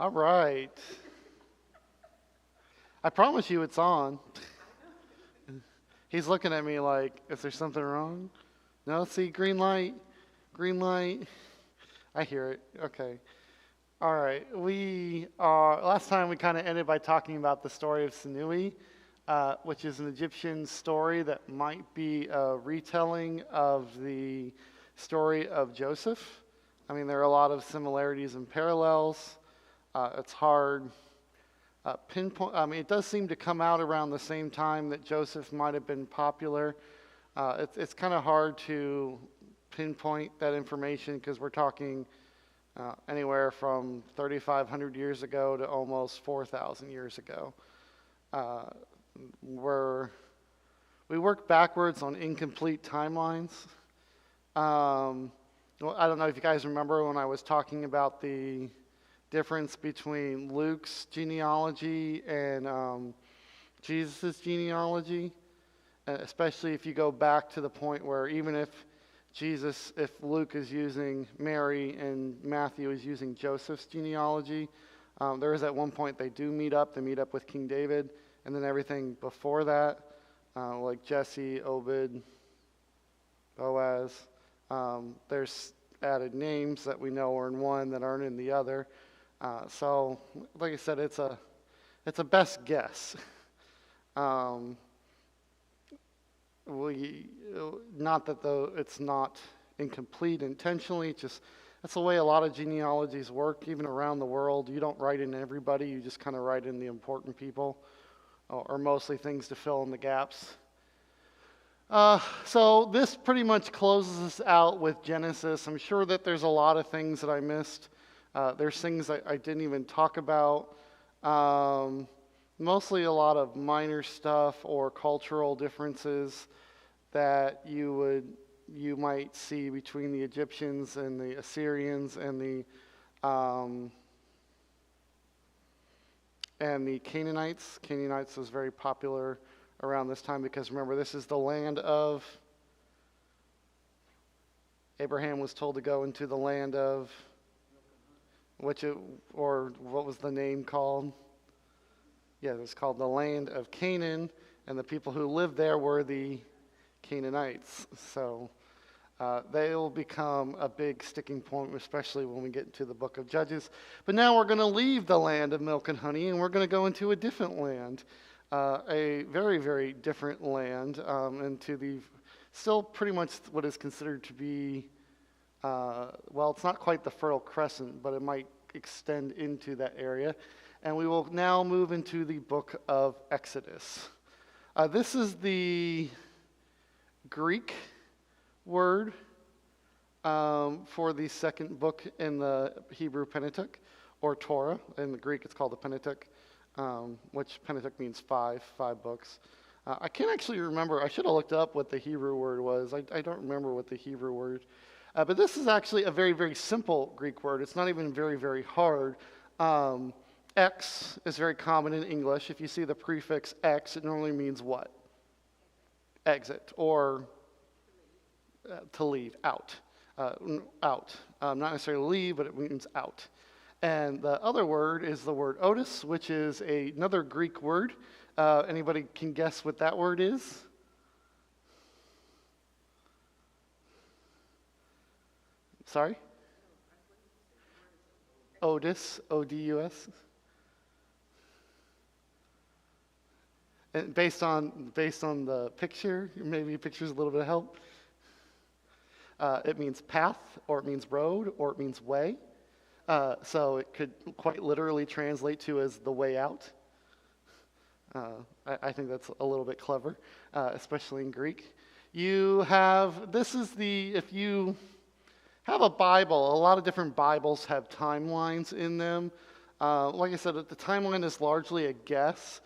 All right. I promise you it's on. He's looking at me like, is there something wrong? No, see, green light, green light. I hear it. Okay. All right. Last time we kind of ended by talking about the story of Sinui, which is an Egyptian story that might be a retelling of the story of Joseph. I mean, there are a lot of similarities and parallels. It's hard pinpoint. I mean, it does seem to come out around the same time that Joseph might have been popular. It's kind of hard to pinpoint that information because we're talking anywhere from 3,500 years ago to almost 4,000 years ago. We work backwards on incomplete timelines. Well, I don't know if you guys remember when I was talking about the difference between Luke's genealogy and Jesus' genealogy, especially if you go back to the point where even if Luke is using Mary and Matthew is using Joseph's genealogy, there is at one point they do meet up. They meet up with King David, and then everything before that, like Jesse, Obed, Boaz, there's added names that we know are in one that aren't in the other. So, like I said, it's a best guess. Not that though it's not incomplete intentionally. Just that's the way a lot of genealogies work, even around the world. You don't write in everybody. You just kind of write in the important people, or mostly things to fill in the gaps. So this pretty much closes us out with Genesis. I'm sure that there's a lot of things that I missed. There's things that I didn't even talk about. Mostly a lot of minor stuff or cultural differences that you might see between the Egyptians and the Assyrians and the Canaanites. Canaanites was very popular around this time because remember, this is the land of Abraham was told to go into the land of what was the name called? Yeah, it was called the land of Canaan, and the people who lived there were the Canaanites. So they will become a big sticking point, especially when we get into the book of Judges. But now we're going to leave the land of milk and honey, and we're going to go into a different land, a very, very different land, into the still pretty much what is considered to be, well, it's not quite the Fertile Crescent, but it might extend into that area. And we will now move into the book of Exodus. This is the Greek word for the second book in the Hebrew Pentateuch, or Torah. In the Greek, it's called the Pentateuch, which Pentateuch means five books. I can't actually remember. I should have looked up what the Hebrew word was. I don't remember what the Hebrew word. But this is actually a very, very simple Greek word. It's not even very, very hard. Ex is very common in English. If you see the prefix ex, it normally means what? Exit, or to leave, out. Out. Not necessarily leave, but it means out. And the other word is the word otis, which is another Greek word. Anybody can guess what that word is? Sorry? Odus, O-D-U-S. And based on the picture, maybe a picture's a little bit of help. It means path, or it means road, or it means way. So it could quite literally translate to as the way out. I think that's a little bit clever, especially in Greek. If you have a Bible, a lot of different Bibles have timelines in them. Like I said, the timeline is largely a guess.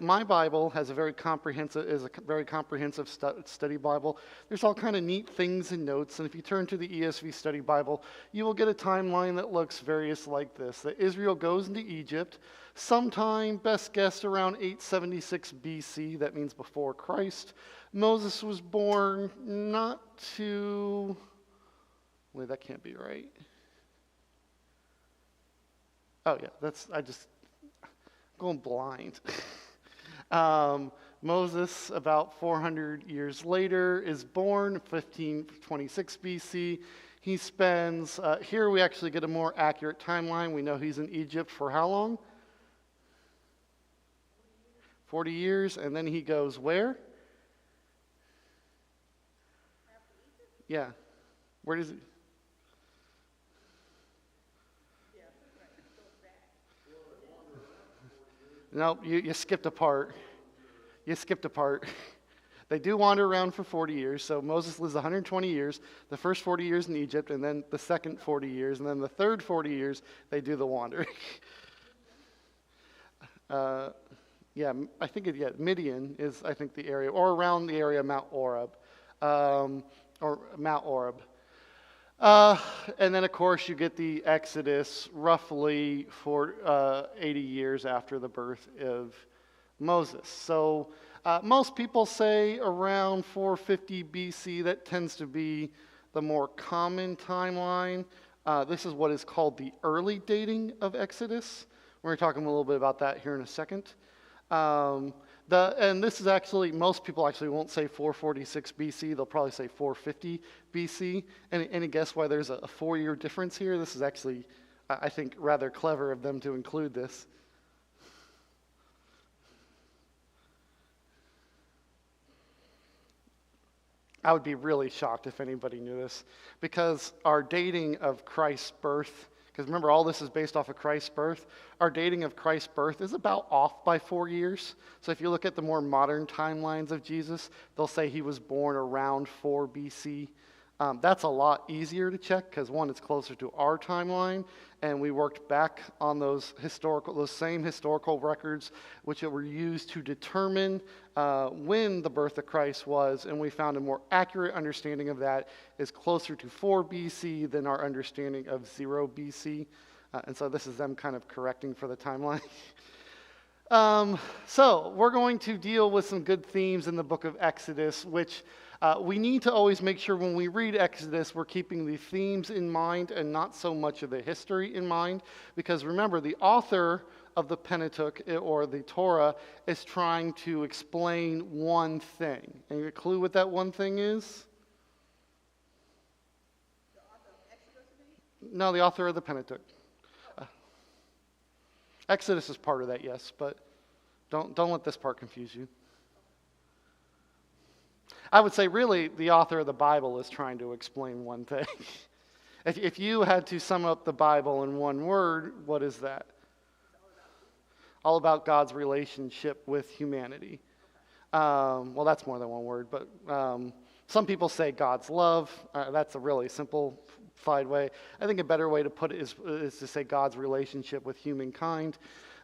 My Bible is a very comprehensive study Bible. There's all kind of neat things and notes, and if you turn to the ESV Study Bible, you will get a timeline that looks various like this. That Israel goes into Egypt sometime, best guessed, around 876 BC. That means before Christ. Moses was born wait, that can't be right. Oh yeah, going blind. Moses, about 400 years later, is born, 1526 BC. He spends, here we actually get a more accurate timeline. We know he's in Egypt for how long? 40 years, and then he goes where? Yeah. Where does he? No, you skipped a part. You skipped a part. They do wander around for 40 years. So Moses lives 120 years, the first 40 years in Egypt, and then the second 40 years, and then the third 40 years, they do the wandering. I think Midian is, I think, the area, or around the area of Mount Oreb. Or Mount Oreb. And then, of course, you get the Exodus roughly for 80 years after the birth of Moses. So most people say around 450 BC. That tends to be the more common timeline. This is what is called the early dating of Exodus. We're going to talk a little bit about that here in a second. And this is actually, most people actually won't say 446 BC. They'll probably say 450 BC. Any guess why there's a 4-year difference here? This is actually, I think, rather clever of them to include this. I would be really shocked if anybody knew this, because our dating of Christ's birth, because remember, all this is based off of Christ's birth. Our dating of Christ's birth is about off by 4 years. So if you look at the more modern timelines of Jesus, they'll say he was born around 4 BC. That's a lot easier to check because, one, it's closer to our timeline, and we worked back on those same historical records which were used to determine when the birth of Christ was, and we found a more accurate understanding of that is closer to 4 BC than our understanding of 0 BC. And so this is them kind of correcting for the timeline. So we're going to deal with some good themes in the book of Exodus, which we need to always make sure when we read Exodus, we're keeping the themes in mind and not so much of the history in mind. Because remember, the author of the Pentateuch, or the Torah, is trying to explain one thing. Any clue what that one thing is? The author of Exodus, maybe? No, the author of the Pentateuch. Exodus is part of that, yes, but don't let this part confuse you. I would say really the author of the Bible is trying to explain one thing. If you had to sum up the Bible in one word, what is that? All about God's relationship with humanity. Well, that's more than one word, but some people say God's love. That's a really simplified way. I think a better way to put it is to say God's relationship with humankind.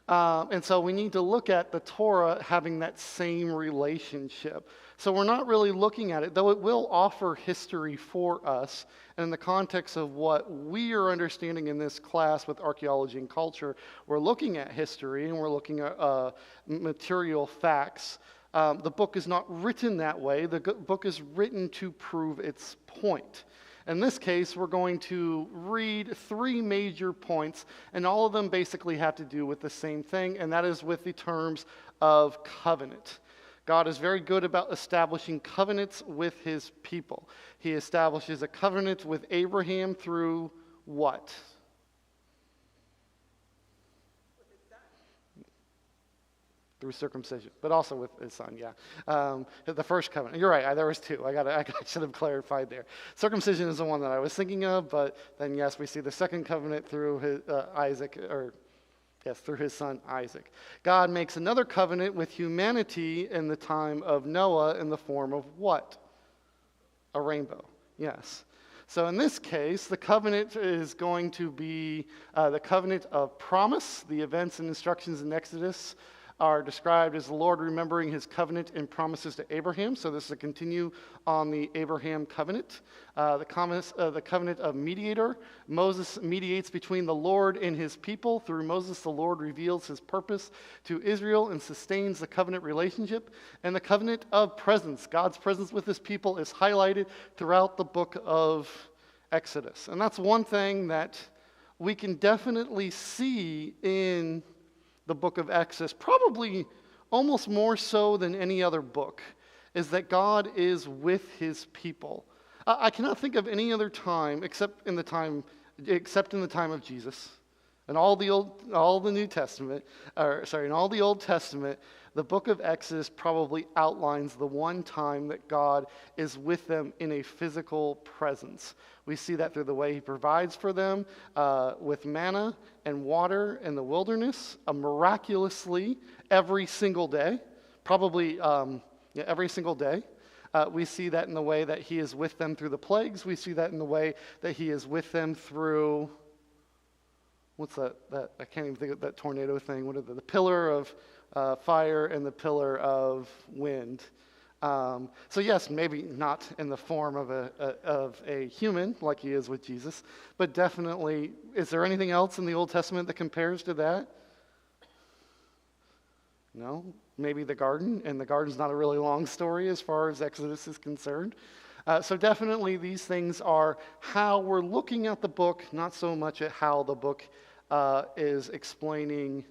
And so we need to look at the Torah having that same relationship. So we're not really looking at it, though it will offer history for us. And in the context of what we are understanding in this class with archaeology and culture, we're looking at history and we're looking at material facts. The book is not written that way. The book is written to prove its point. In this case, we're going to read 3 major points, and all of them basically have to do with the same thing, and that is with the terms of covenant. God is very good about establishing covenants with his people. He establishes a covenant with Abraham through what? Through circumcision, but also with his son, yeah. The first covenant. You're right, there was 2. I should have clarified there. Circumcision is the one that I was thinking of, but then, yes, we see the second covenant through his, through his son Isaac. God makes another covenant with humanity in the time of Noah in the form of what? A rainbow, yes. So in this case, the covenant is going to be the covenant of promise. The events and instructions in Exodus are described as the Lord remembering his covenant and promises to Abraham. So this is a continue on the Abraham covenant. The covenant of mediator. Moses mediates between the Lord and his people. Through Moses, the Lord reveals his purpose to Israel and sustains the covenant relationship. And the covenant of presence. God's presence with his people is highlighted throughout the book of Exodus. And that's one thing that we can definitely see in the book of Exodus, probably almost more so than any other book, is that God is with his people. I cannot think of any other time except in the time of Jesus. In all the New Testament, in all the Old Testament, the book of Exodus probably outlines the one time that God is with them in a physical presence. We see that through the way he provides for them with manna and water in the wilderness, miraculously every single day, probably every single day. We see that in the way that he is with them through the plagues. We see that in the way that he is with them through... What's that? I can't even think of that tornado thing. What are the pillar of fire and the pillar of wind? So yes, maybe not in the form of a human like he is with Jesus, but definitely, is there anything else in the Old Testament that compares to that? No? Maybe the garden, and the garden's not a really long story as far as Exodus is concerned. So definitely these things are how we're looking at the book, not so much at how the book is explaining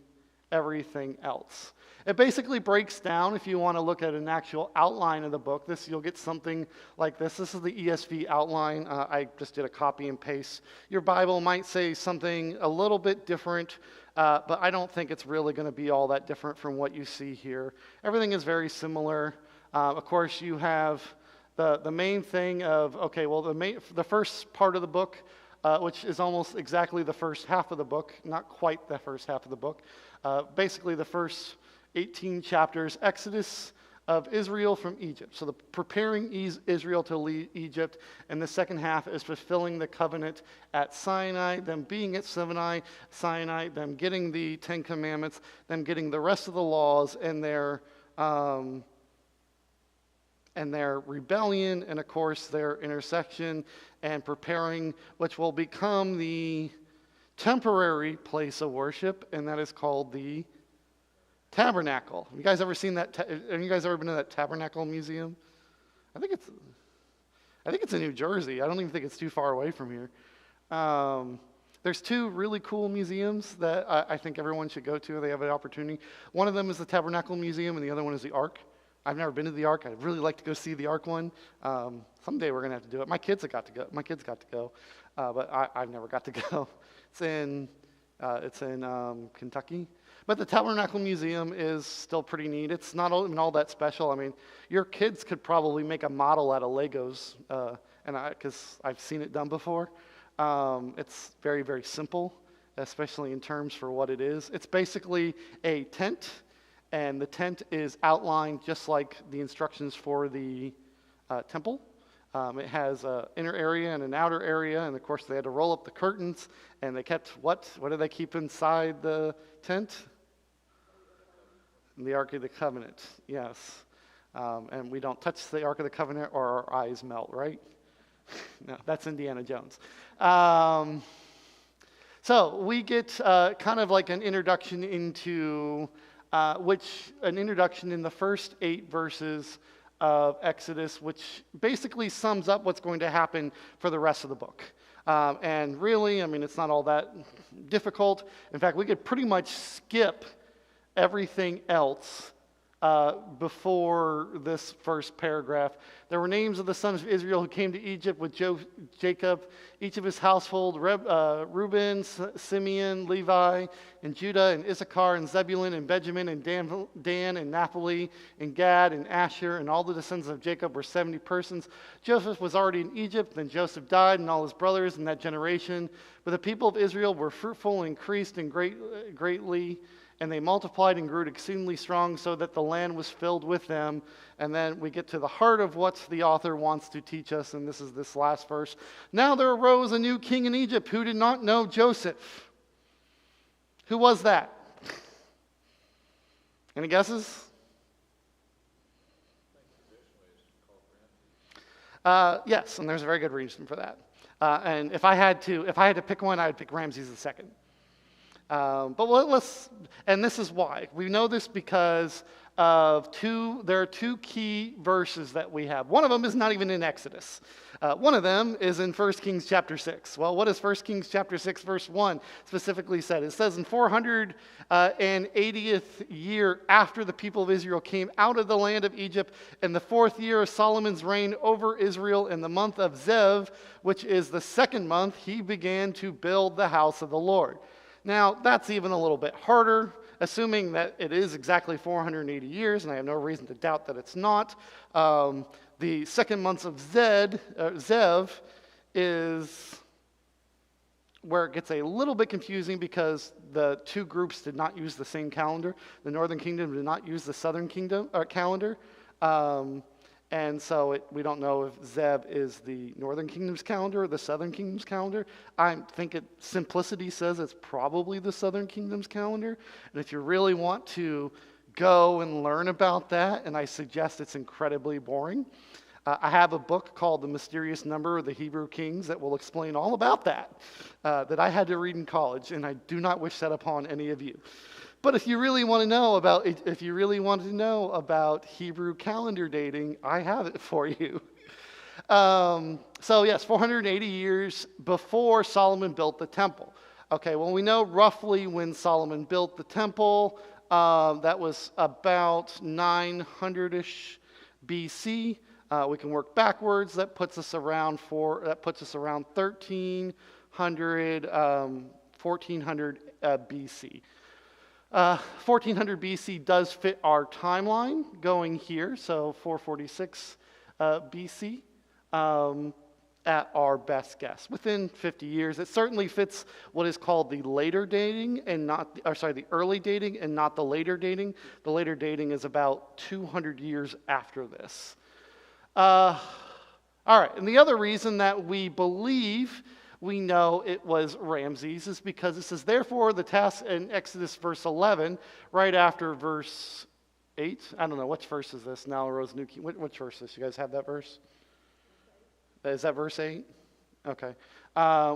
everything else. It basically breaks down, if you want to look at an actual outline of the book, you'll get something like this. This is the ESV outline. I just did a copy and paste. Your Bible might say something a little bit different, but I don't think it's really going to be all that different from what you see here. Everything is very similar. Of course, you have the main thing of, the first part of the book, which is almost exactly the first half of the book, not quite the first half of the book. Basically, the first 18 chapters, Exodus of Israel from Egypt. So the preparing Israel to leave Egypt, and the second half is fulfilling the covenant at Sinai, them being at Sinai, them getting the Ten Commandments, them getting the rest of the laws, and their rebellion, and of course their intersection, and preparing which will become the temporary place of worship, and that is called the Tabernacle. Have you guys ever seen that? Have you guys ever been to that Tabernacle Museum? I think it's in New Jersey. I don't even think it's too far away from here. There's two really cool museums that I think everyone should go to if they have an opportunity. One of them is the Tabernacle Museum, and the other one is the Ark. I've never been to the Ark. I'd really like to go see the Ark one. Someday we're going to have to do it. My kids got to go, but I've never got to go. It's in Kentucky. But the Tabernacle Museum is still pretty neat. It's not all that special. I mean, your kids could probably make a model out of Legos, because I've seen it done before. It's very, very simple, especially in terms for what it is. It's basically a tent, and the tent is outlined just like the instructions for the temple. It has an inner area and an outer area, and of course they had to roll up the curtains, and they kept what? What did they keep inside the tent? The Ark of the Covenant, yes. And we don't touch the Ark of the Covenant or our eyes melt, right? No, that's Indiana Jones. So we get kind of like an introduction into, an introduction in the first 8 verses of Exodus, which basically sums up what's going to happen for the rest of the book. And really, I mean, it's not all that difficult. In fact, we could pretty much skip everything else before this first paragraph. There were names of the sons of Israel who came to Egypt with Jacob, each of his household, Reuben, Simeon, Levi, and Judah, and Issachar, and Zebulun, and Benjamin, and Dan, and Naphtali, and Gad, and Asher, and all the descendants of Jacob were 70 persons. Joseph was already in Egypt, then Joseph died, and all his brothers in that generation. But the people of Israel were fruitful and increased and greatly, and they multiplied and grew exceedingly strong, so that the land was filled with them. And then we get to the heart of what the author wants to teach us, and this is this last verse. Now there arose a new king in Egypt who did not know Joseph. Who was that? Any guesses? Yes, and there's a very good reason for that. And if I had to pick one, I would pick Ramses II. But and this is why. We know this because there are two key verses that we have. One of them is not even in Exodus. One of them is in 1 Kings chapter 6. Well, what does 1 Kings chapter 6 verse 1 specifically say? It says, in 480th year after the people of Israel came out of the land of Egypt, in the 4th year of Solomon's reign over Israel, in the month of Zev, which is the 2nd month, he began to build the house of the Lord. Now, that's even a little bit harder, assuming that it is exactly 480 years, and I have no reason to doubt that it's not. The 2nd month of Zev is where it gets a little bit confusing because the two groups did not use the same calendar. The northern kingdom did not use the southern kingdom calendar. And so we don't know if Zeb is the northern kingdom's calendar or the southern kingdom's calendar. I think simplicity says it's probably the southern kingdom's calendar. And if you really want to go and learn about that, and I suggest it's incredibly boring, I have a book called The Mysterious Number of the Hebrew Kings that will explain all about that I had to read in college, and I do not wish that upon any of you. But if you really want to know about Hebrew calendar dating, I have it for you. So yes, 480 years before Solomon built the temple. Okay, well, we know roughly when Solomon built the temple. That was about 900-ish BC. We can work backwards. That puts us around 1300, 1400 BC. 1400 BC does fit our timeline going here, so 446 BC at our best guess. Within 50 years, it certainly fits what is called the later dating and the early dating and not the later dating. The later dating is about 200 years after this. All right, and the other reason that we believe we know it was Ramses is because it says, therefore, the task in Exodus verse 11, right after verse 8. I don't know, which verse is this? Now arose new king. Which verse is this? You guys have that verse? Is that verse 8? Okay.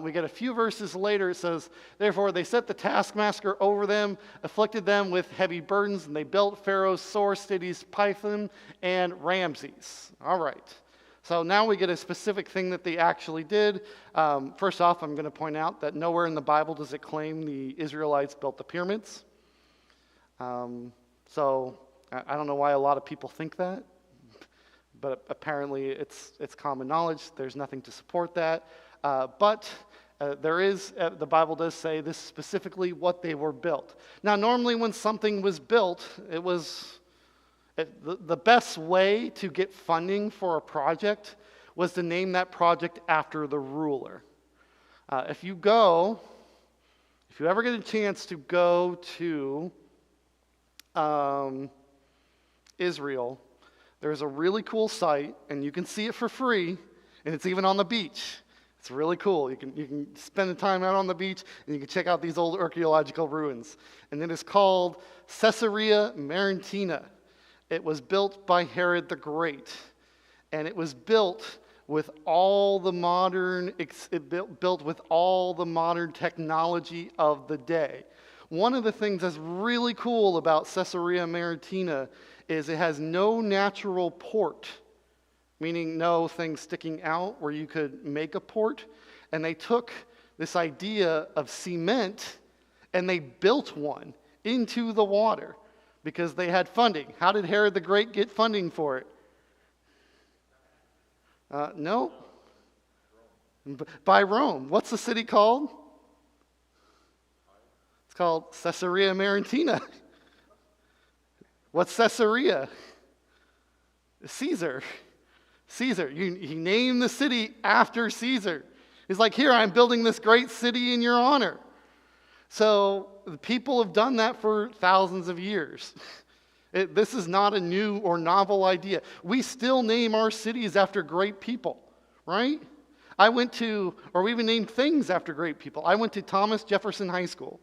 We get a few verses later. It says, therefore, they set the taskmaster over them, afflicted them with heavy burdens, and they built Pharaoh's sore cities, Pithom and Ramses. All right. So now we get a specific thing that they actually did. First off, I'm going to point out that nowhere in the Bible does it claim the Israelites built the pyramids. So I don't know why a lot of people think that, but apparently it's common knowledge. There's nothing to support that. But the Bible does say this specifically what they were built. Now, normally when something was built, it was... The best way to get funding for a project was to name that project after the ruler. If you ever get a chance to go to Israel, there's a really cool site, and you can see it for free, and it's even on the beach. It's really cool. You can spend the time out on the beach, and you can check out these old archaeological ruins. And it is called Caesarea Maritima. It was built by Herod the Great, and it was built with all the modern technology of the day. One of the things that's really cool about Caesarea Maritima is it has no natural port, meaning no thing sticking out where you could make a port. And they took this idea of cement and they built one into the water. Because they had funding. How did Herod the Great get funding for it? No. By Rome. What's the city called? It's called Caesarea Maritima. What's Caesarea? Caesar. Caesar. He named the city after Caesar. He's like, here, I'm building this great city in your honor. So the people have done that for thousands of years. This is not a new or novel idea. We still name our cities after great people, right? We even name things after great people. I went to Thomas Jefferson High School.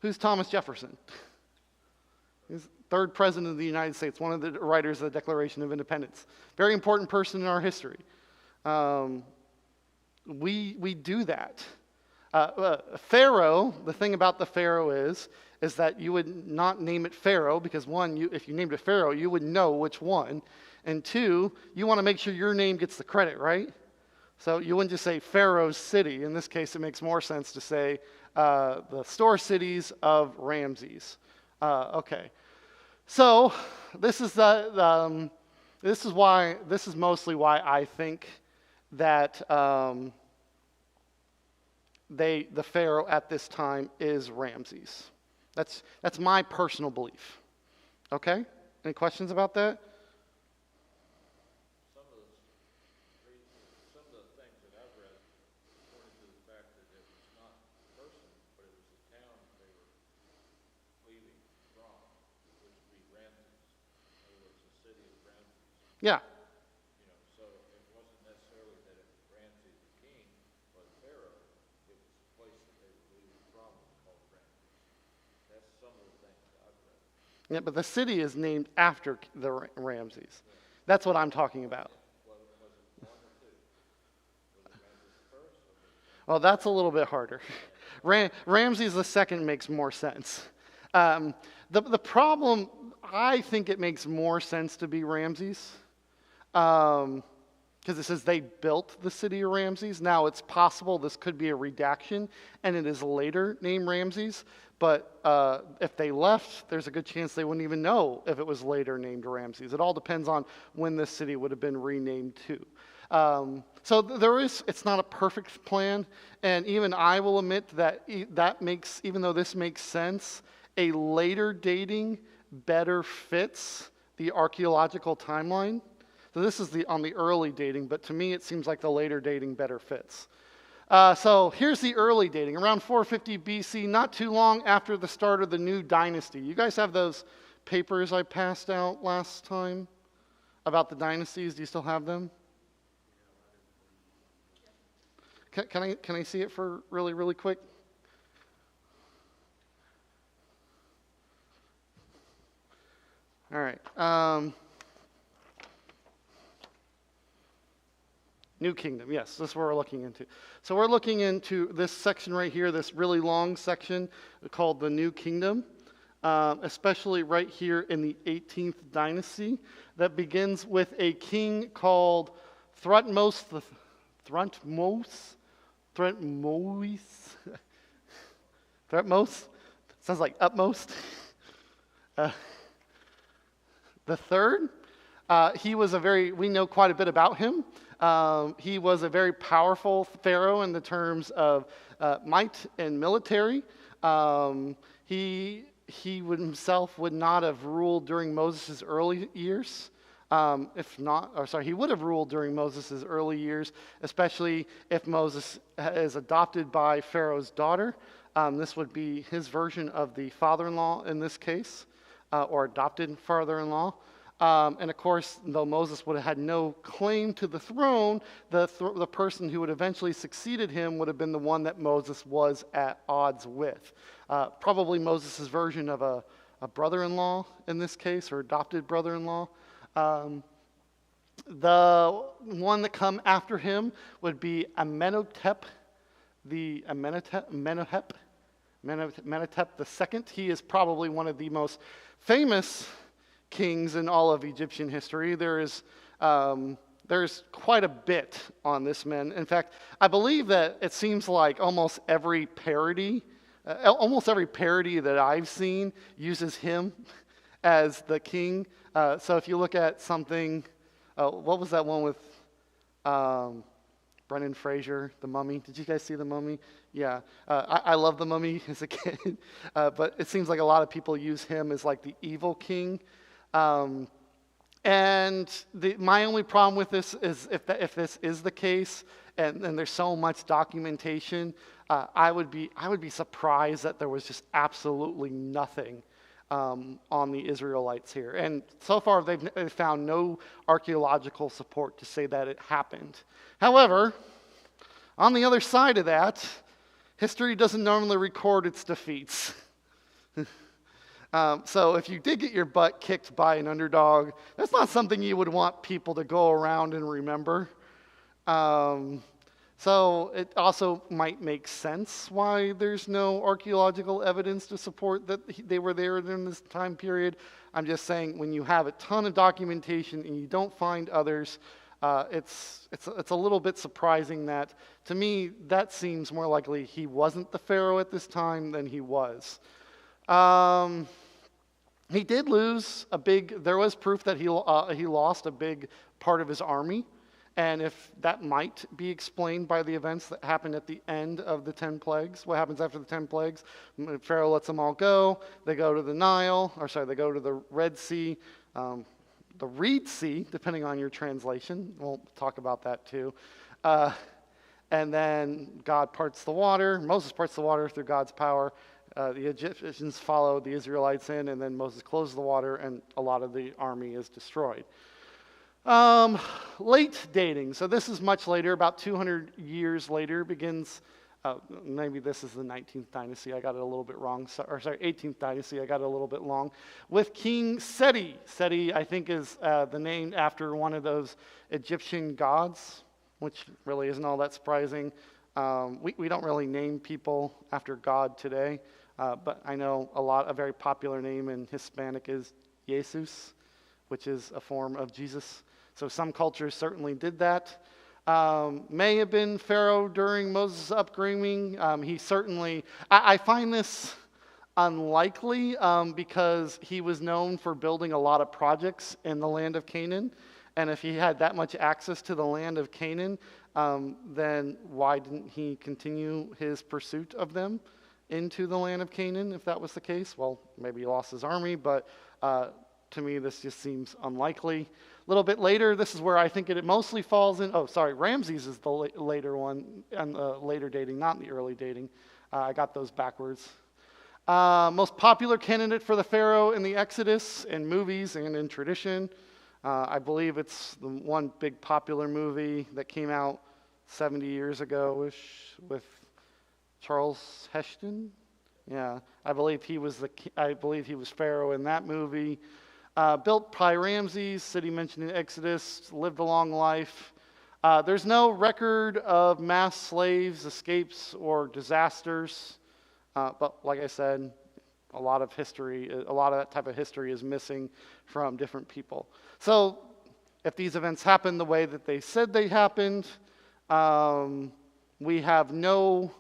Who's Thomas Jefferson? He's third president of the United States, one of the writers of the Declaration of Independence. Very important person in our history. We do that. Pharaoh, the thing about the Pharaoh is that you would not name it Pharaoh because one, if you named it Pharaoh, you would know which one. And two, you want to make sure your name gets the credit, right? So you wouldn't just say Pharaoh's city. In this case, it makes more sense to say the store cities of Ramses. Okay. So this is mostly why I think that the Pharaoh at this time is Ramses. That's my personal belief. Okay? Any questions about that? Some of the things that I've read pointed to the fact that it was not a person, but it was the town they were leaving from, which would be Ramses. In other words, the city of Ramses. Yeah. So it wasn't necessarily that it was Ramses the king, but Pharaoh. It was the place that they were leaving from was called Ramses. That's some of the things that I've read. Yeah, but the city is named after the Ramses. That's what I'm talking about. Was it one or two? Was it Ramses the first? Well, that's a little bit harder. Ramses the second makes more sense. The problem, I think it makes more sense to be Ramses. Because it says they built the city of Ramses. Now, it's possible this could be a redaction, and it is later named Ramses. But if they left, there's a good chance they wouldn't even know if it was later named Ramses. It all depends on when this city would have been renamed to. So it's not a perfect plan, and even I will admit that even though this makes sense, a later dating better fits the archaeological timeline. So this is on the early dating, but to me it seems like the later dating better fits. So here's the early dating, around 450 BC, not too long after the start of the new dynasty. You guys have those papers I passed out last time about the dynasties? Do you still have them? Can I see it for really, really quick? All right. New Kingdom, yes, this is what we're looking into. So we're looking into this section right here, this really long section called the New Kingdom, especially right here in the 18th dynasty, that begins with a king called Thutmose. Sounds like utmost. The third, we know quite a bit about him. He was a very powerful pharaoh in the terms of might and military. He himself would not have ruled during Moses' early years. He would have ruled during Moses' early years, especially if Moses is adopted by Pharaoh's daughter. This would be his version of the father-in-law in this case, or adopted father-in-law. And of course, though Moses would have had no claim to the throne, the person who would eventually succeeded him would have been the one that Moses was at odds with. Probably Moses' version of a brother-in-law in this case, or adopted brother-in-law. The one that come after him would be Amenhotep II. He is probably one of the most famous kings in all of Egyptian history. There's quite a bit on this man. In fact, I believe that it seems like almost every parody that I've seen uses him as the king. So if you look at something, what was that one with Brendan Fraser, The Mummy? Did you guys see The Mummy? Yeah, I love The Mummy as a kid, but it seems like a lot of people use him as like the evil king. My only problem with this is if this is the case, and there's so much documentation, I would be surprised that there was just absolutely nothing on the Israelites here. And so far, they've found no archaeological support to say that it happened. However, on the other side of that, history doesn't normally record its defeats. So if you did get your butt kicked by an underdog, that's not something you would want people to go around and remember. So it also might make sense why there's no archaeological evidence to support that they were there during this time period. I'm just saying when you have a ton of documentation and you don't find others, it's a little bit surprising that, to me, that seems more likely he wasn't the pharaoh at this time than he was. He did lose there was proof that he lost a big part of his army. And if that might be explained by the events that happened at the end of the 10 plagues, what happens after the 10 plagues? Pharaoh lets them all go. They go to the they go to the Red Sea, the Reed Sea, depending on your translation. We'll talk about that too. And then God parts the water. Moses parts the water through God's power. The Egyptians follow the Israelites in, and then Moses closes the water, and a lot of the army is destroyed. Late dating. So this is much later, about 200 years later, begins, maybe this is the 19th dynasty, I got it a little bit wrong, 18th dynasty, I got it a little bit long, with King Seti. Seti, I think, is the name after one of those Egyptian gods, which really isn't all that surprising. We don't really name people after God today, but I know a very popular name in Hispanic is Jesus, which is a form of Jesus. So some cultures certainly did that. May have been Pharaoh during Moses' upbringing. He certainly, I find this unlikely because he was known for building a lot of projects in the land of Canaan. And if he had that much access to the land of Canaan, then why didn't he continue his pursuit of them into the land of Canaan if that was the case? Well, maybe he lost his army, but to me this just seems unlikely. A little bit later, this is where I think it mostly falls in. Oh, sorry, Ramses is the later one, and later dating, not the early dating. I got those backwards. Most popular candidate for the pharaoh in the Exodus, in movies and in tradition. I believe it's the one big popular movie that came out 70 years ago-ish with Charles Heston. Yeah, I believe he was pharaoh in that movie. Built by Ramses, city mentioned in Exodus, lived a long life. There's no record of mass slaves, escapes, or disasters. But like I said, a lot of that type of history is missing from different people. So if these events happened the way that they said they happened, we have no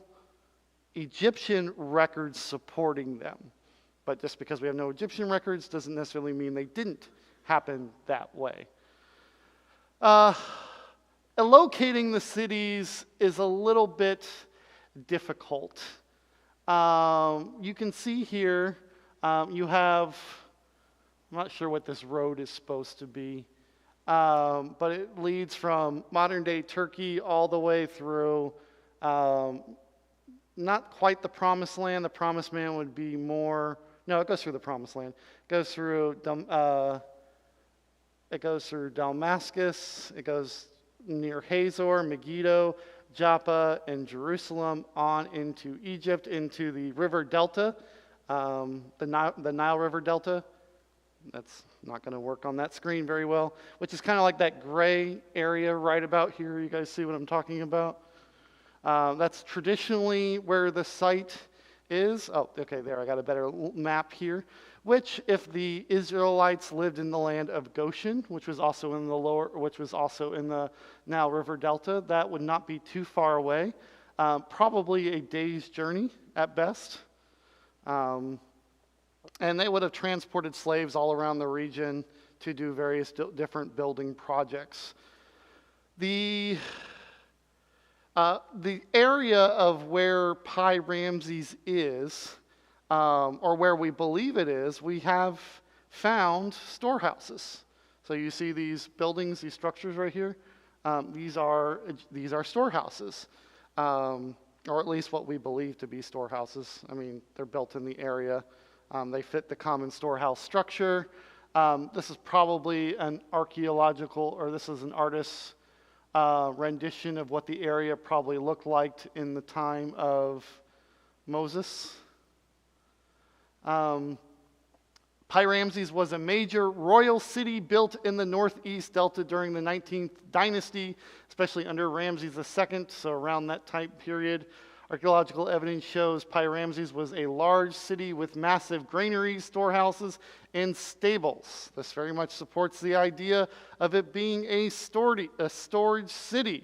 Egyptian records supporting them. But just because we have no Egyptian records doesn't necessarily mean they didn't happen that way. Locating the cities is a little bit difficult. You can see here, you have, I'm not sure what this road is supposed to be, but it leads from modern-day Turkey all the way through, not quite the Promised Land. The Promised Land would be more, no, it goes through the Promised Land. It goes through Damascus. It goes near Hazor, Megiddo, Joppa, and Jerusalem on into Egypt, into the river delta, the Nile River Delta. That's not going to work on that screen very well, which is kind of like that gray area right about here. You guys see what I'm talking about? That's traditionally where the site is. Oh, okay, there, I got a better map here. Which, if the Israelites lived in the land of Goshen, which was also in the Nile River Delta, that would not be too far away. Probably a day's journey at best. And they would have transported slaves all around the region to do various different building projects. The area of where Pi Ramses is, or where we believe it is, we have found storehouses. So you see these buildings, these structures right here. These are storehouses, or at least what we believe to be storehouses. I mean, they're built in the area. They fit the common storehouse structure. This is probably an archaeological, or this is an artist's rendition of what the area probably looked like in the time of Moses. Pi Pi-Ramses was a major royal city built in the northeast delta during the 19th dynasty, especially under Ramses II, so around that time period. Archaeological evidence shows Pi-Ramses was a large city with massive granaries, storehouses, and stables. This very much supports the idea of it being a storage city.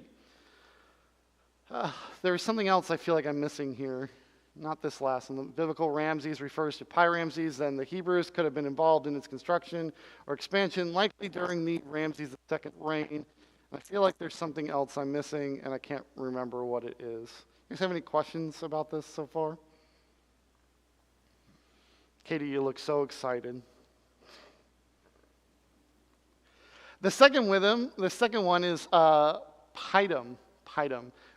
There's something else I feel like I'm missing here. Not this last one. The biblical Ramses refers to Pi-Ramses, and the Hebrews could have been involved in its construction or expansion, likely during the Ramses II reign. I feel like there's something else I'm missing, and I can't remember what it is. You guys have any questions about this so far? Katie, you look so excited. The second one is Pidum,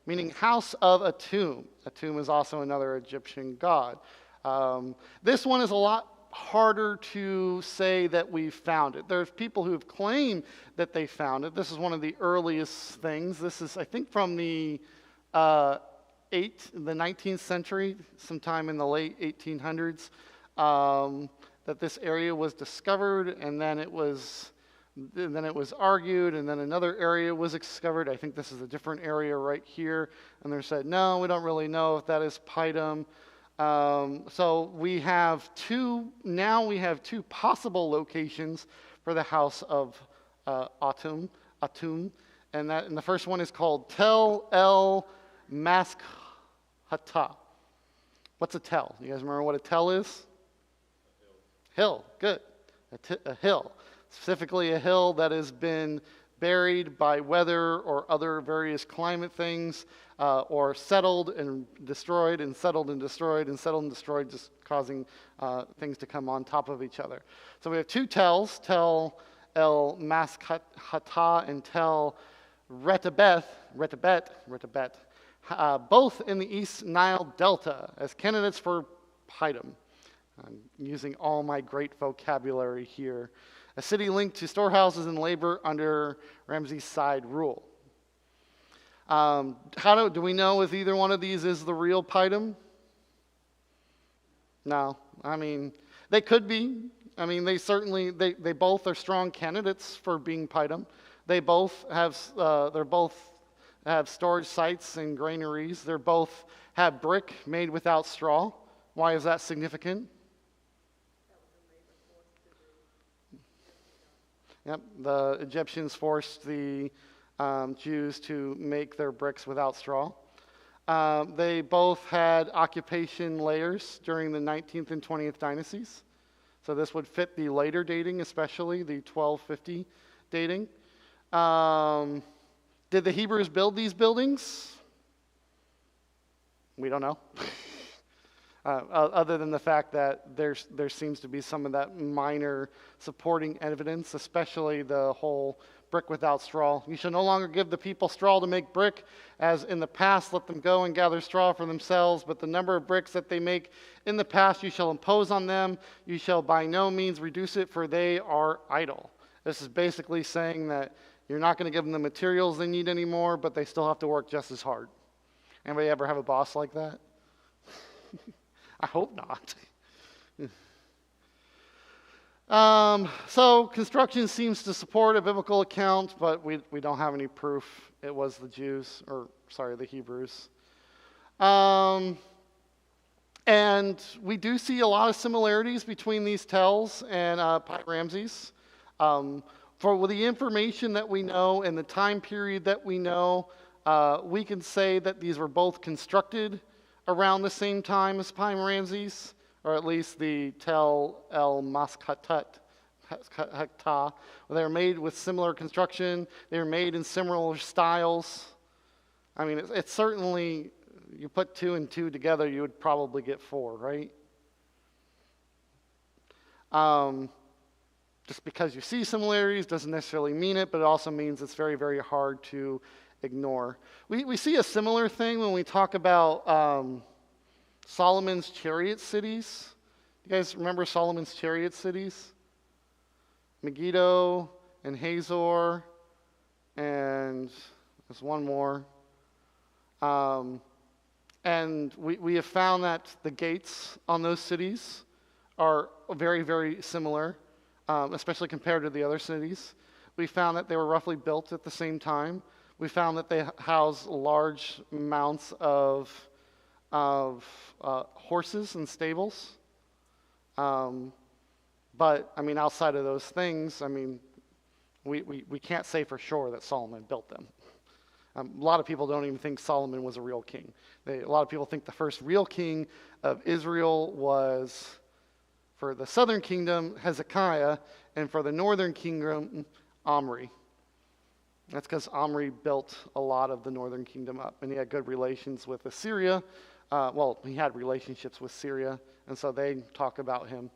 meaning house of a tomb. A tomb is also another Egyptian god. This one is a lot harder to say that we found it. There's people who have claimed that they found it. This is one of the earliest things. This is, I think, from the 19th century, sometime in the late 1800s, that this area was discovered, and then it was argued, and then another area was discovered. I think this is a different area right here, and they said, no, we don't really know if that is Pidum. So we have two possible locations for the house of Atum, and the first one is called Tel El Maskhata. What's a tell? You guys remember what a tell is? Hill, good. A hill. Specifically a hill that has been buried by weather or other various climate things, or settled and destroyed, and settled and destroyed, and settled and destroyed, just causing things to come on top of each other. So we have two tells, Tel El Maskhata and Tel Retabet, both in the East Nile Delta as candidates for Pidum. I'm using all my great vocabulary here. A city linked to storehouses and labor under Ramses' side rule. Do we know if either one of these is the real Pidum? No. I mean, they could be. I mean, they both are strong candidates for being Pidum. They both have storage sites and granaries. They both have brick made without straw. Why is that significant? Yep, the Egyptians forced the Jews to make their bricks without straw. They both had occupation layers during the 19th and 20th dynasties. So this would fit the later dating, especially the 1250 dating. Did the Hebrews build these buildings? We don't know. Other than the fact that there seems to be some of that minor supporting evidence, especially the whole brick without straw. You shall no longer give the people straw to make brick, as in the past let them go and gather straw for themselves, but the number of bricks that they make in the past you shall impose on them. You shall by no means reduce it, for they are idle. This is basically saying that you're not going to give them the materials they need anymore, but they still have to work just as hard. Anybody ever have a boss like that? I hope not. So construction seems to support a biblical account, but we don't have any proof it was the Hebrews. And we do see a lot of similarities between these tells and Pi-Ramses. For the information that we know and the time period that we know, we can say that these were both constructed around the same time as Pi-Ramses, or at least the Tel El Maskhata. They were made with similar construction. They were made in similar styles. I mean, it's certainly, you put 2 and 2 together, you would probably get 4, right? Just because you see similarities doesn't necessarily mean it, but it also means it's very, very hard to ignore. We see a similar thing when we talk about Solomon's chariot cities. You guys remember Solomon's chariot cities? Megiddo and Hazor, and there's one more. And we have found that the gates on those cities are very, very similar, especially compared to the other cities. We found that they were roughly built at the same time. We found that they house large amounts of horses and stables. But, I mean, outside of those things, I mean, we can't say for sure that Solomon built them. A lot of people don't even think Solomon was a real king. A lot of people think the first real king of Israel was, for the southern kingdom, Hezekiah, and for the northern kingdom, Omri. That's because Omri built a lot of the northern kingdom up, and he had good relations with Assyria. Well, he had relationships with Syria, and so they talk about him.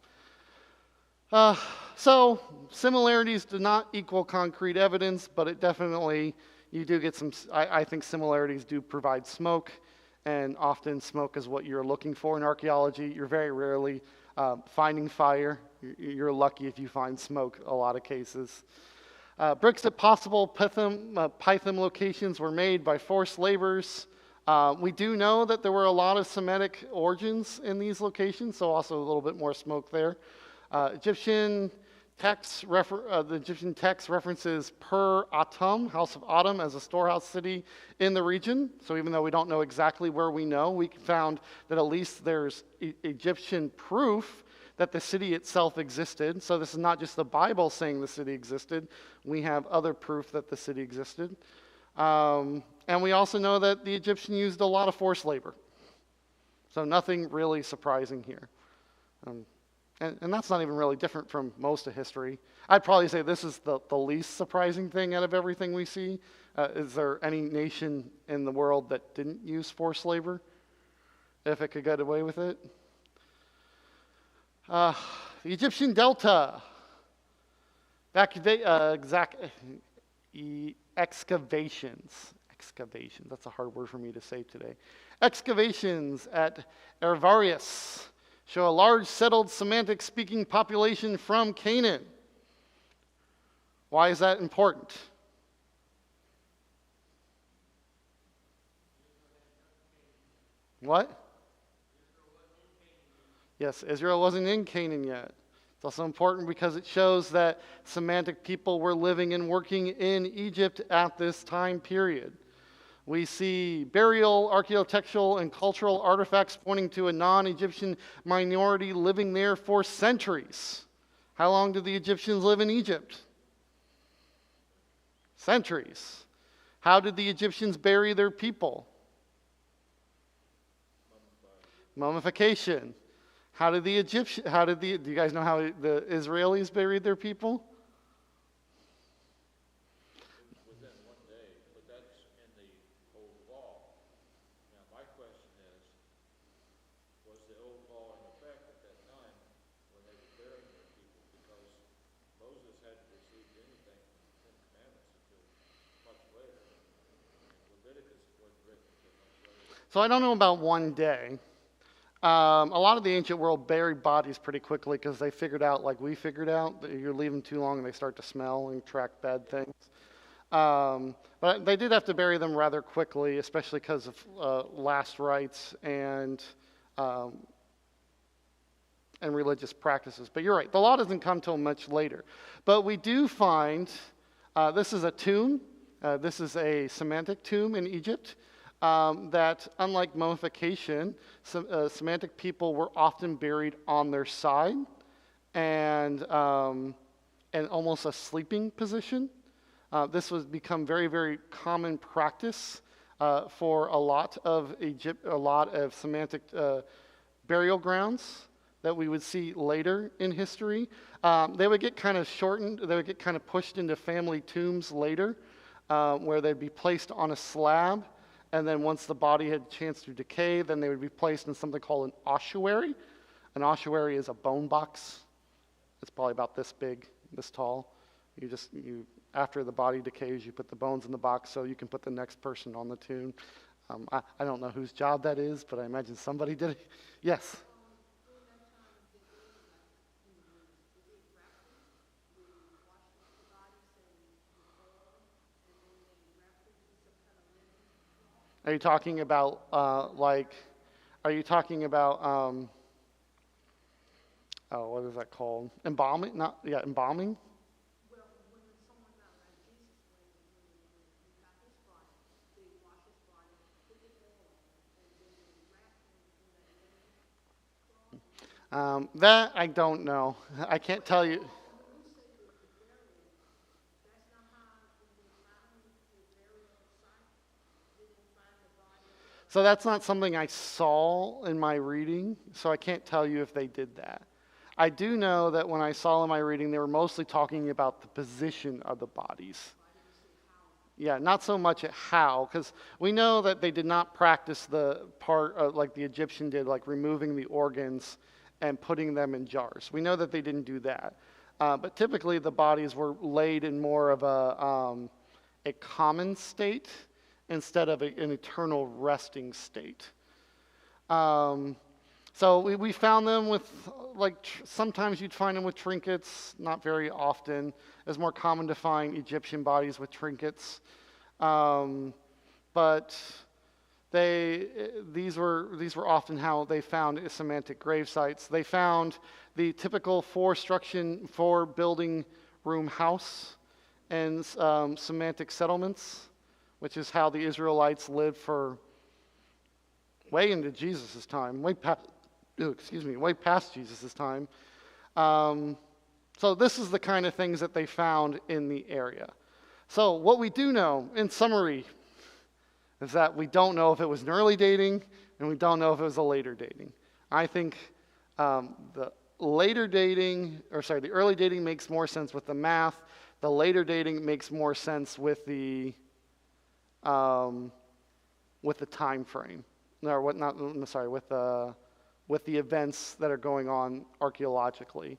So similarities do not equal concrete evidence, but it definitely, you do get some, I think similarities do provide smoke, and often smoke is what you're looking for in archaeology. You're very rarely finding fire. You're lucky if you find smoke a lot of cases. Bricks at possible Python locations were made by forced laborers. We do know that there were a lot of Semitic origins in these locations, so also a little bit more smoke there. The Egyptian text references Per Atum, House of Atum, as a storehouse city in the region. So even though we don't know exactly where we know, we found that at least there's Egyptian proof that the city itself existed. So this is not just the Bible saying the city existed. We have other proof that the city existed. And we also know that the Egyptian used a lot of forced labor. So nothing really surprising here. And that's not even really different from most of history. I'd probably say this is the least surprising thing out of everything we see. Is there any nation in the world that didn't use forced labor, if it could get away with it? The Egyptian Delta. Excavations. That's a hard word for me to say today. Excavations at Ervarius show a large settled Semitic-speaking population from Canaan. Why is that important? What? Yes, Israel wasn't in Canaan yet. It's also important because it shows that Semitic people were living and working in Egypt at this time period. We see burial, architectural, and cultural artifacts pointing to a non-Egyptian minority living there for centuries. How long did the Egyptians live in Egypt? Centuries. How did the Egyptians bury their people? Mummification. Do you guys know how the Israelis buried their people? Within one day, but that's in the old law. Now, my question is, was the old law in effect at that time when they were burying their people? Because Moses hadn't received anything from the Ten Commandments until much later. Leviticus wasn't written until much later. So I don't know about one day. A lot of the ancient world buried bodies pretty quickly because they figured out, like we figured out, that you leave them too long and they start to smell and attract bad things. But they did have to bury them rather quickly, especially because of last rites and religious practices. But you're right, the law doesn't come till much later. But we do find, this is a tomb. This is a Semitic tomb in Egypt. That, unlike mummification, Semitic people were often buried on their side and almost a sleeping position. This was become very, very common practice for a lot of Semitic burial grounds that we would see later in history. They would get kind of shortened. They would get kind of pushed into family tombs later, where they'd be placed on a slab. And then once the body had a chance to decay, then they would be placed in something called an ossuary. An ossuary is a bone box. It's probably about this big, this tall. After the body decays, you put the bones in the box so you can put the next person on the tomb. I don't know whose job that is, but I imagine somebody did it. Yes? Are you talking about oh, what is that called? Embalming? Not, yeah, embalming? Well, when someone died, like Jesus, when you got his body, they wash his body, put the oil on it, and then they wrap him in that linen cloth. That I don't know. I can't tell you. When you say the burial, that's not how when they found the burial site, they didn't find the body. So that's not something I saw in my reading, so I can't tell you if they did that. I do know that when I saw in my reading, they were mostly talking about the position of the bodies. Yeah, not so much at how, because we know that they did not practice the part of, like the Egyptian did, like removing the organs and putting them in jars. We know that they didn't do that. But typically the bodies were laid in more of a common state instead of an eternal resting state. So we found them with, like, sometimes you'd find them with trinkets, not very often. It's more common to find Egyptian bodies with trinkets. But these were often how they found Semitic grave sites. They found the typical four building room house and Semitic settlements, which is how the Israelites lived for way into Jesus' time, way past Jesus' time. So this is the kind of things that they found in the area. So what we do know, in summary, is that we don't know if it was an early dating, and we don't know if it was a later dating. I think the early dating makes more sense with the math. The later dating makes more sense with the time frame, or what? Not sorry, with the events that are going on archaeologically.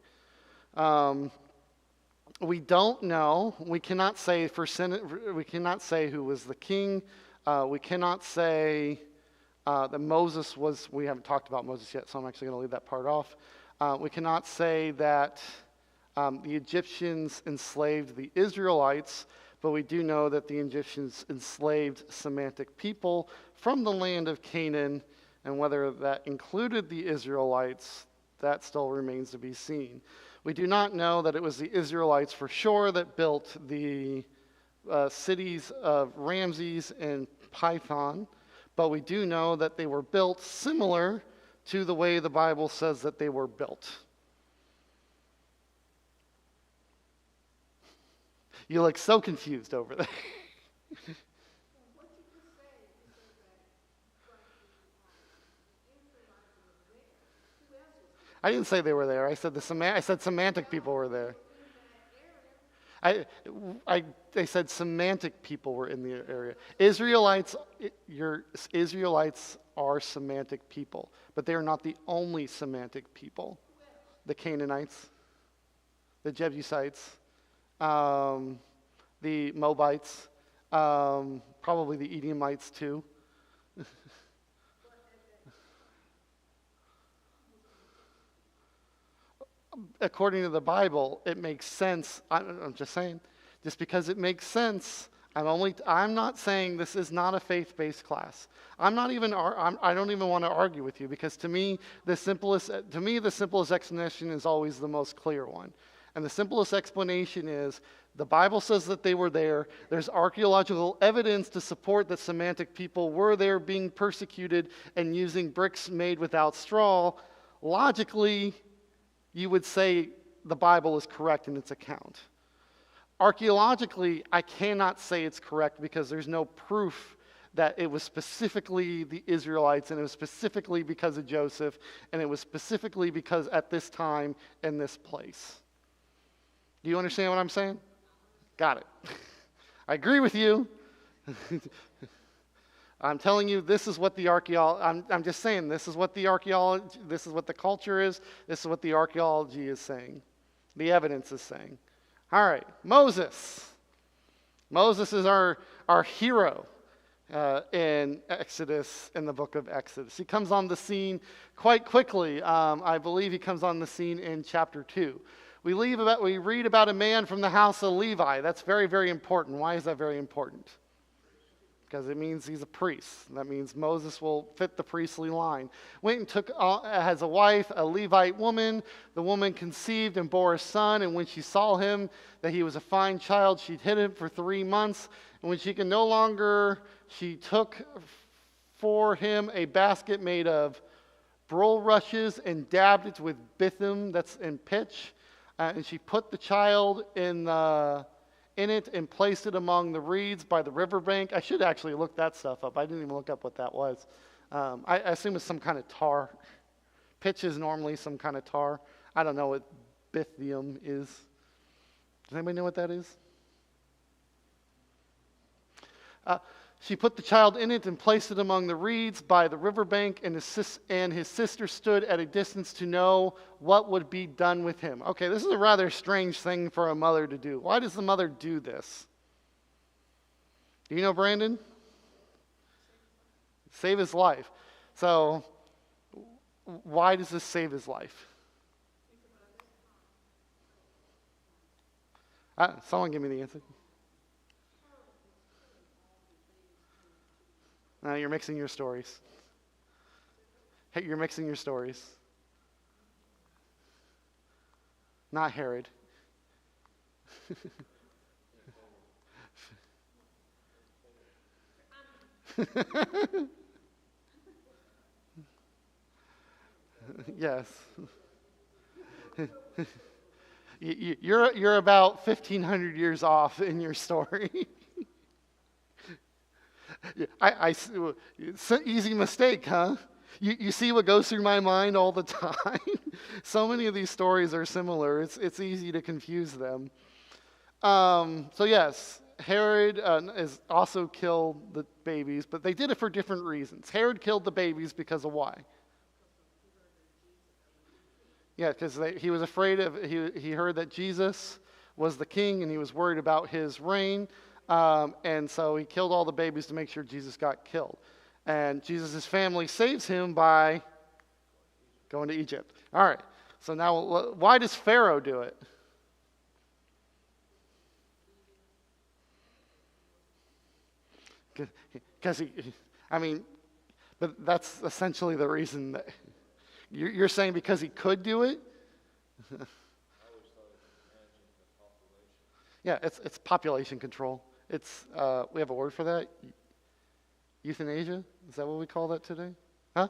We don't know. We cannot say we cannot say who was the king. We cannot say that Moses was. We haven't talked about Moses yet, so I'm actually going to leave that part off. We cannot say that the Egyptians enslaved the Israelites, but we do know that the Egyptians enslaved Semitic people from the land of Canaan, and whether that included the Israelites, that still remains to be seen. We do not know that it was the Israelites for sure that built the cities of Ramses and Python, but we do know that they were built similar to the way the Bible says that they were built. You look so confused over there. I didn't say they were there. I said semantic people were there. I said semantic people were in the area. Israelites are semantic people, but they are not the only semantic people. The Canaanites, the Jebusites, the Moabites, probably the Edomites too. According to the Bible, it makes sense. I'm just saying, just because it makes sense, I'm not saying this is not a faith-based class. I don't even want to argue with you, because to me the simplest explanation is always the most clear one. And the simplest explanation is the Bible says that they were there. There's archaeological evidence to support that Semitic people were there being persecuted and using bricks made without straw. Logically, you would say the Bible is correct in its account. Archaeologically, I cannot say it's correct because there's no proof that it was specifically the Israelites, and it was specifically because of Joseph, and it was specifically because at this time in this place. Do you understand what I'm saying? Got it. I agree with you. I'm telling you, this is what the I'm just saying, this is what the archaeology, this is what the culture is, this is what the archaeology is saying. The evidence is saying. All right, Moses. Moses is our hero in Exodus, in the book of Exodus. He comes on the scene quite quickly. I believe he comes on the scene in chapter 2. We read about a man from the house of Levi. That's very, very important. Why is that very important? because it means he's a priest. That means Moses will fit the priestly line. Went and took as a wife a Levite woman. The woman conceived and bore a son, and when she saw him, that he was a fine child, she hid him for 3 months. And when she could no longer, she took for him a basket made of bulrushes and dabbed it with bitumen, that's in pitch. And she put the child in it and placed it among the reeds by the riverbank. I should actually look that stuff up. I didn't even look up what that was. I assume it's some kind of tar. Pitch is normally some kind of tar. I don't know what bithium is. Does anybody know what that is? She put the child in it and placed it among the reeds by the riverbank, and his sister stood at a distance to know what would be done with him. Okay, this is a rather strange thing for a mother to do. Why does the mother do this? Do you know, Brandon? Save his life. So, why does this save his life? Someone give me the answer. You're mixing your stories. Hey, you're mixing your stories. Not Herod. Yes. You're about 1,500 years off in your story. It's an easy mistake, huh? You see what goes through my mind all the time? So many of these stories are similar. It's easy to confuse them. So yes, Herod is also killed the babies, but they did it for different reasons. Herod killed the babies because of why? Yeah, because he was afraid of, he heard that Jesus was the king and he was worried about his reign. And so he killed all the babies to make sure Jesus got killed. And Jesus' family saves him by going to Egypt. All right, so now why does Pharaoh do it? Because but that's essentially the reason that you're saying because he could do it? Yeah, it's population control. It's we have a word for that. Euthanasia? Is that what we call that today? Huh?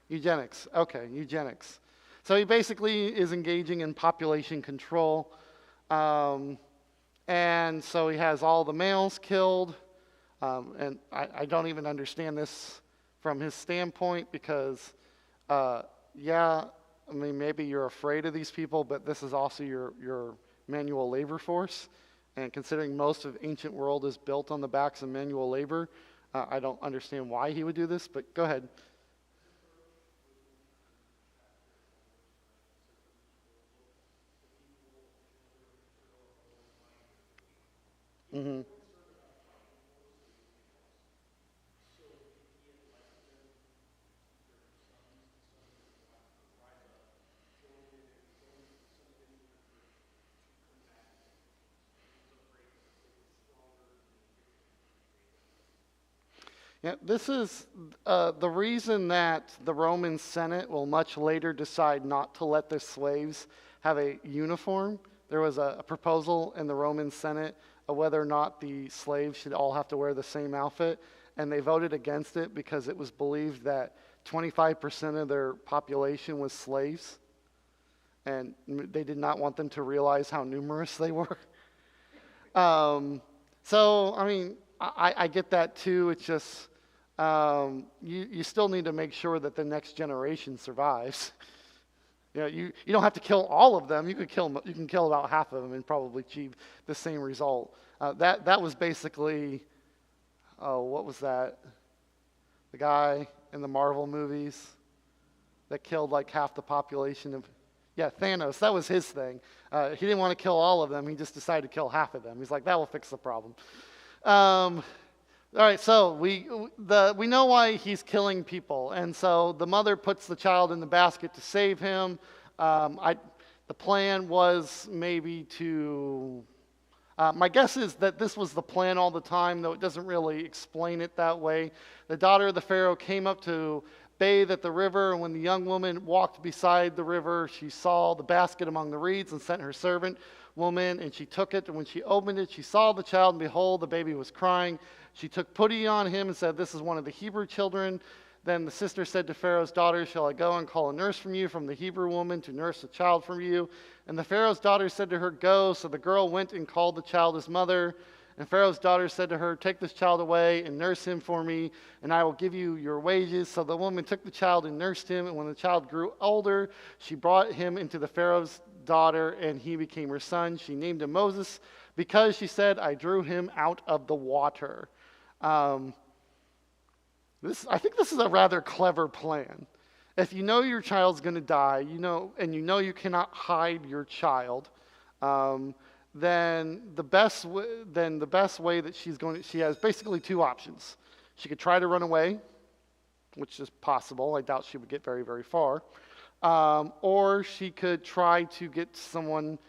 Eugenics. Okay, eugenics. So he basically is engaging in population control. And so he has all the males killed. And I don't even understand this from his standpoint because, maybe you're afraid of these people, but this is also your manual labor force. And considering most of ancient world is built on the backs of manual labor, I don't understand why he would do this, but go ahead. Mm-hmm. Yeah, this is the reason that the Roman Senate will much later decide not to let their slaves have a uniform. There was a proposal in the Roman Senate of whether or not the slaves should all have to wear the same outfit, and they voted against it because it was believed that 25% of their population was slaves, and they did not want them to realize how numerous they were. I get that too. It's just you still need to make sure that the next generation survives. You don't have to kill all of them. You can kill about half of them and probably achieve the same result. That was basically what was that? The guy in the Marvel movies that killed like half the population of. Yeah, Thanos. That was his thing. He didn't want to kill all of them. He just decided to kill half of them. He's like, that will fix the problem. All right, so we know why he's killing people, and so the mother puts the child in the basket to save him. The plan was maybe to, My guess is that this was the plan all the time, though it doesn't really explain it that way. The daughter of the Pharaoh came up to bathe at the river, and when the young woman walked beside the river, she saw the basket among the reeds and sent her servant woman, and she took it. And when she opened it, she saw the child, and behold, the baby was crying. She took pity on him and said, "This is one of the Hebrew children." Then the sister said to Pharaoh's daughter, "Shall I go and call a nurse from you, from the Hebrew woman, to nurse the child from you?" And the Pharaoh's daughter said to her, "Go." So the girl went and called the child his mother. And Pharaoh's daughter said to her, "Take this child away and nurse him for me, and I will give you your wages." So the woman took the child and nursed him. And when the child grew older, she brought him into the Pharaoh's daughter, and he became her son. She named him Moses because she said, "I drew him out of the water." I think this is a rather clever plan. If you know your child's going to die, and you know you cannot hide your child, then the best way that she has basically two options. She could try to run away, which is possible. I doubt she would get very, very far. Or she could try to get someone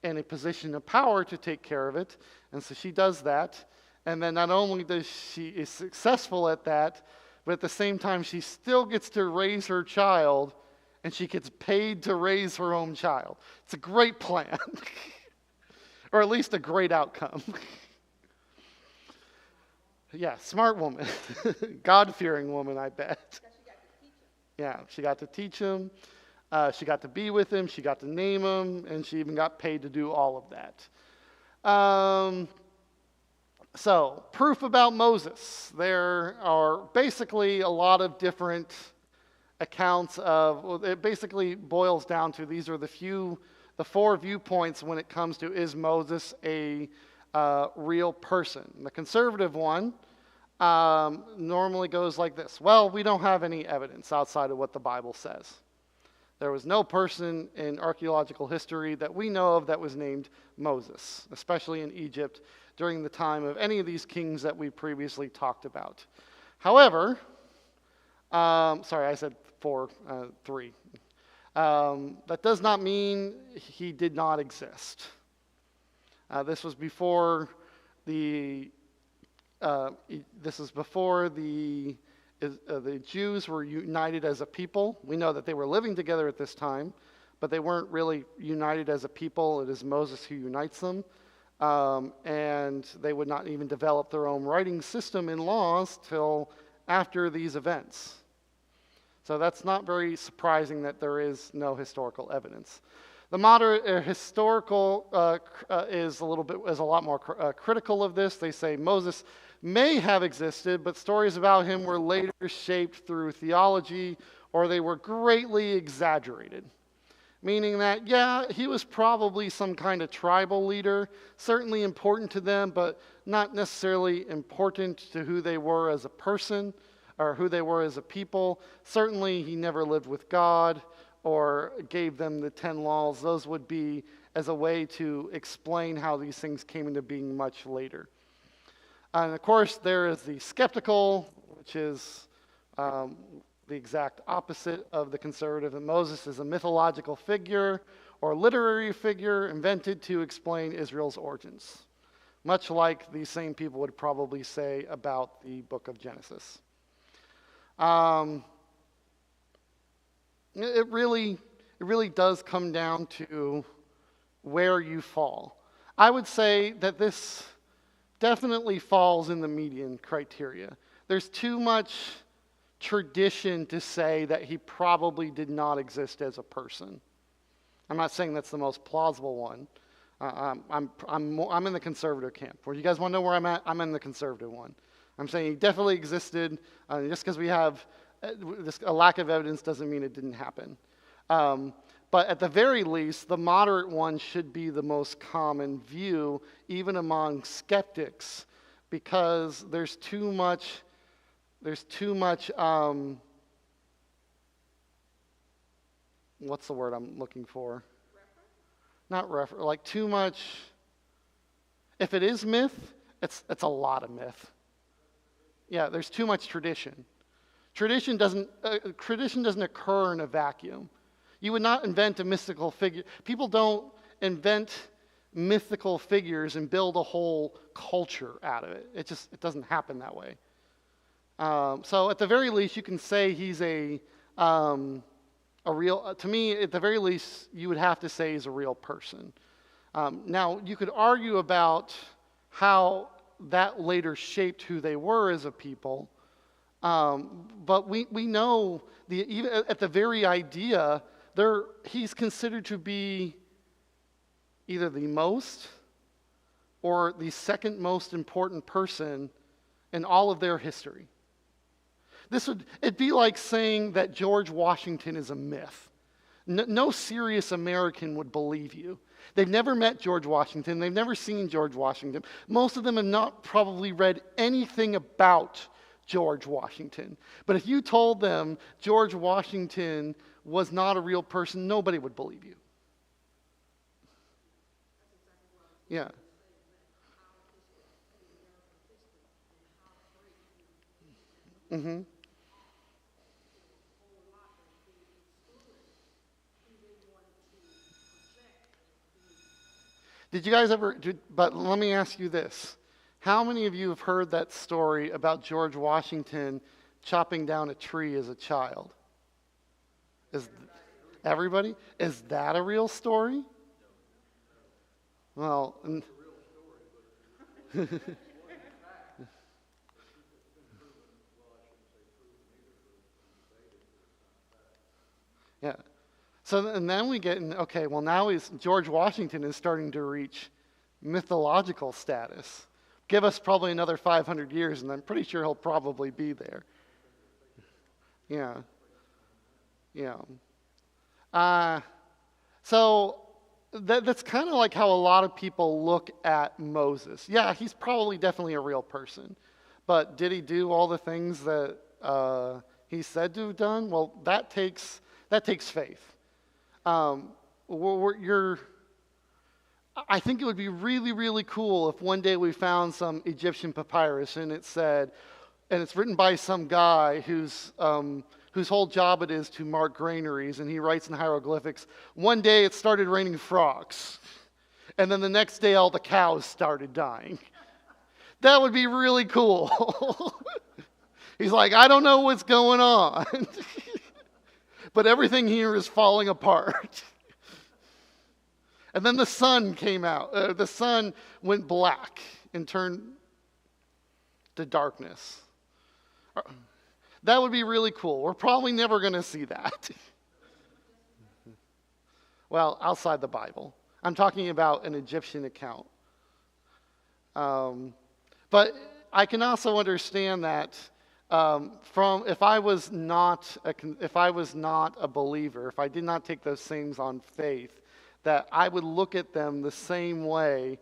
in a position of power to take care of it. And so she does that. And then not only does she is successful at that, but at the same time she still gets to raise her child, and she gets paid to raise her own child. It's a great plan. Or at least a great outcome. Yeah, smart woman. God-fearing woman, I bet. Yeah, she got to teach him. She got to be with him. She got to name him. And she even got paid to do all of that. So, proof about Moses. There are basically a lot of different accounts of, well, it basically boils down to these are the four viewpoints when it comes to, is Moses a real person? The conservative one normally goes like this. Well, we don't have any evidence outside of what the Bible says. There was no person in archaeological history that we know of that was named Moses, especially in Egypt during the time of any of these kings that we previously talked about. However, sorry, I said three. That does not mean he did not exist. This was before the Jews were united as a people. We know that they were living together at this time, but they weren't really united as a people. It is Moses who unites them. And they would not even develop their own writing system and laws till after these events. So that's not very surprising that there is no historical evidence. The moderate historical is a lot more critical of this. They say Moses may have existed, but stories about him were later shaped through theology, or they were greatly exaggerated. Meaning that, yeah, he was probably some kind of tribal leader, certainly important to them, but not necessarily important to who they were as a person or who they were as a people. Certainly, he never lived with God or gave them the 10 laws. Those would be as a way to explain how these things came into being much later. And of course, there is the skeptical, which is the exact opposite of the conservative. And Moses is a mythological figure or literary figure invented to explain Israel's origins, much like these same people would probably say about the book of Genesis. It really does come down to where you fall. I would say that this definitely falls in the median criteria. There's too much tradition to say that he probably did not exist as a person. I'm not saying that's the most plausible one. I'm in the conservative camp. Where you guys want to know where I'm at? I'm in the conservative one. I'm saying he definitely existed. Just because we have a lack of evidence doesn't mean it didn't happen. But at the very least, the moderate one should be the most common view, even among skeptics, because there's too much, what's the word I'm looking for? Not reference, like too much. If it is myth, it's a lot of myth. Yeah, there's too much tradition. Tradition doesn't occur in a vacuum. You would not invent a mystical figure. People don't invent mythical figures and build a whole culture out of it. It doesn't happen that way. So at the very least, you can say he's a real, to me, at the very least, you would have to say he's a real person. Now, you could argue about how that later shaped who they were as a people, but we know, even at the very idea, he's considered to be either the most or the second most important person in all of their history. It'd be like saying that George Washington is a myth. No serious American would believe you. They've never met George Washington. They've never seen George Washington. Most of them have not probably read anything about George Washington. But if you told them George Washington was not a real person, nobody would believe you. Yeah. Mm-hmm. Did you guys ever, but let me ask you this. How many of you have heard that story about George Washington chopping down a tree as a child? Everybody? Is that a real story? Well, yeah. So, and then we get in, okay, well now George Washington is starting to reach mythological status. Give us probably another 500 years and I'm pretty sure he'll probably be there. Yeah. Yeah. So that's kind of like how a lot of people look at Moses. Yeah, he's probably definitely a real person. But did he do all the things that he said to have done? Well, that takes faith. I think it would be really, really cool if one day we found some Egyptian papyrus and it said, and it's written by some guy whose whole job it is to mark granaries, and he writes in hieroglyphics, one day it started raining frogs, and then the next day all the cows started dying. That would be really cool. He's like, I don't know what's going on. But everything here is falling apart. And then the sun came out. The sun went black and turned to darkness. That would be really cool. We're probably never going to see that. Well, outside the Bible. I'm talking about an Egyptian account. But I can also understand that if I was not a believer, if I did not take those things on faith, that I would look at them the same way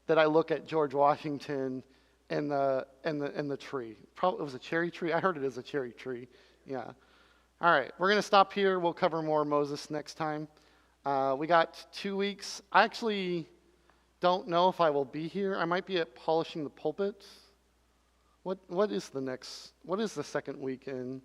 that I look at George Washington and the tree. Probably it was a cherry tree. I heard it as a cherry tree. Yeah. All right, we're going to stop here. We'll cover more Moses next time. We got 2 weeks. I actually don't know if I will be here. I might be at polishing the pulpit. What is the second week in?